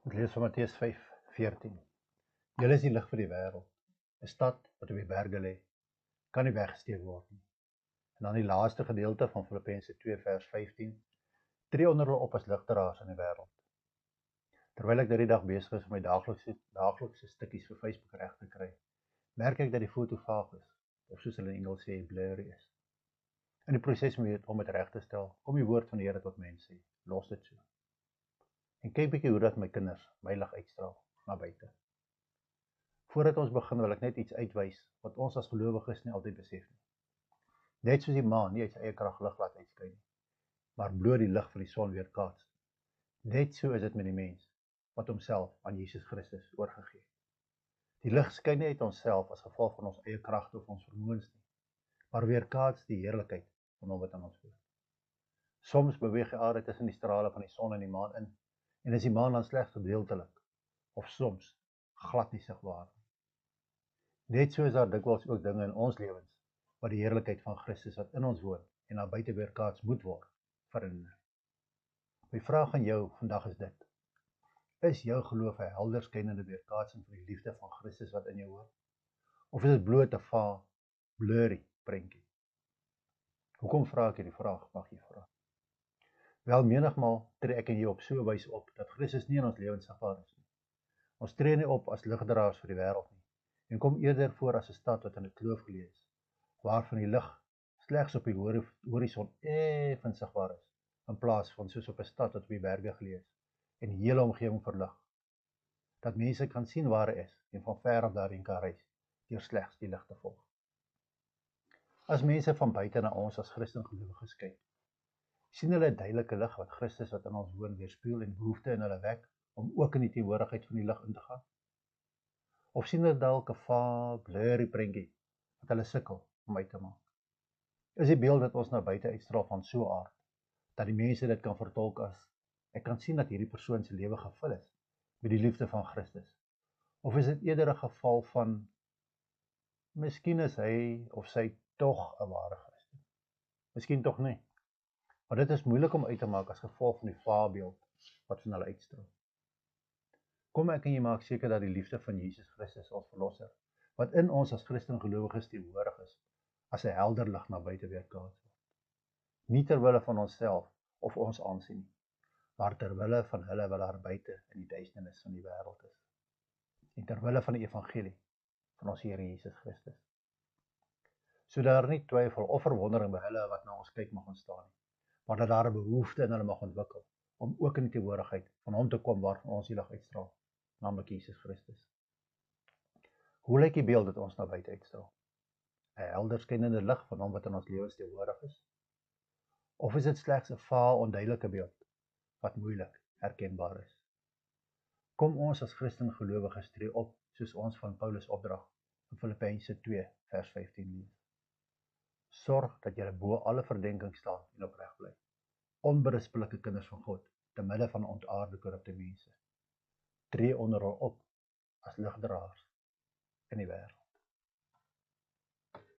Ek lees van Matteus 5:14. Julle is die lig vir die wêreld. 'n Stad wat op die berge lê, kan nie weggesteek word nie. En dan die laaste gedeelte van Filippense 2:15. Tree onder hulle op as ligdraers in die wêreld. Terwyl ek hierdie dag besig is om my daaglikse stukkies vir Facebook reg te kry, merk ek dat die foto vaag is, of soos hulle in Engels sê, blurry is. In die proses om dit reg te stel, kom die woord van die Here tot mense sê, los dit so. En kyk bietjie hoe dat my kinders my lig uitstraal na buite. Voordat ons begin wil ek net iets uitwys wat ons as gelowiges nie altyd besef nie. Net soos die maan nie uit sy eie krag lig laat uitskyn nie, maar bloot die lig van die son weerkaats. Net so is dit met die mens wat homself aan Jesus Christus oorgegee het. Die lig skyn nie uit onsself as gevolg van ons eie kragte of ons vermoëns nie, maar weerkaats die heerlikheid van hom wat aan ons woon. Soms beweeg die aarde tussen die strale van die son en die maan in, en is die maan dan slegs gedeeltelik, of soms glad nie sigbaar nie. Net so is daar dikwels ook dinge in ons lewens wat die heerlikheid van Christus wat in ons woon en na buite weerkaats moet word, verhinder. My vraag aan jou vandag is dit: is jou geloof 'n helder skynende weerkaatsing van die liefde van Christus wat in jou woon? Of is dit bloot 'n vaag, blurry prentjie? Hoekom vra ek hierdie vraag, mag jy vra? Wel, menigmaal tree ek en jy op so 'n wyse op dat Christus nie in ons lewens sigbaar is nie. Ons tree nie op as ligdraers vir die wêreld nie, en kom eerder voor as 'n stad wat in 'n kloof geleë is, waarvan die lig slegs op die horison effens sigbaar is, in plaas van soos op 'n stad wat op die berge geleë is en die hele omgewing verlig, dat mense kan sien waar hy is en van ver af daarheen kan reis deur slegs die lig te volg. As mense van buite na ons as Christengelowiges kyk, sien hulle 'n duidelike lig wat Christus wat in ons woon weerspieël en behoefte in hulle wek om ook in die teenwoordigheid van die lig in te gaan? Of sien hulle dalk 'n vaag, blurry prentjie wat hulle sukkel om uit te maak? Is die beeld wat ons na buite uitstraal van so 'n aard dat die mense dit kan vertolk as: ek kan sien dat hierdie persoon se lewe gevul is met die liefde van Christus? Of is dit eerder 'n geval van: miskien is hy of sy tog 'n ware Christen? Miskien tog nie. Maar dit is moeilik om uit te maak as gevolg van die vaagbeeld wat van hulle uitstraal. Kom ek en jy maak seker dat die liefde van Jesus Christus ons verlosser, wat in ons as Christengelowiges teenwoordig is, as 'n helder lig na buite weerkaats word. Nie terwille van onsself of ons aansien nie, maar terwille van hulle wat daar buite in die duisternis van die wêreld is. En terwille van die evangelie van ons Here Jesus Christus. So daar nie twyfel of verwondering by hulle wat na ons kyk mag ontstaan nie, maar dat daar 'n behoefte in hulle mag ontwikkel om ook in die teenwoordigheid van hom te kom waarvan ons die lig uitstraal, naamlik Jesus Christus. Hoe lyk die beeld wat ons na buite uitstraal? 'n helder skynende lig van hom wat in ons lewens teenwoordig is? Of is dit slegs 'n vaag, onduidelike beeld wat moeilik herkenbaar is? Kom ons as Christengelowiges tree op soos ons van Paulus opdrag in Filippense 2:15 lees. Sorg dat julle bo alle verdenking staan en opreg bly, onberispelike kinders van God, te midde van ontaarde korrupte mense. Tree onder hul op as ligdraers in die wêreld.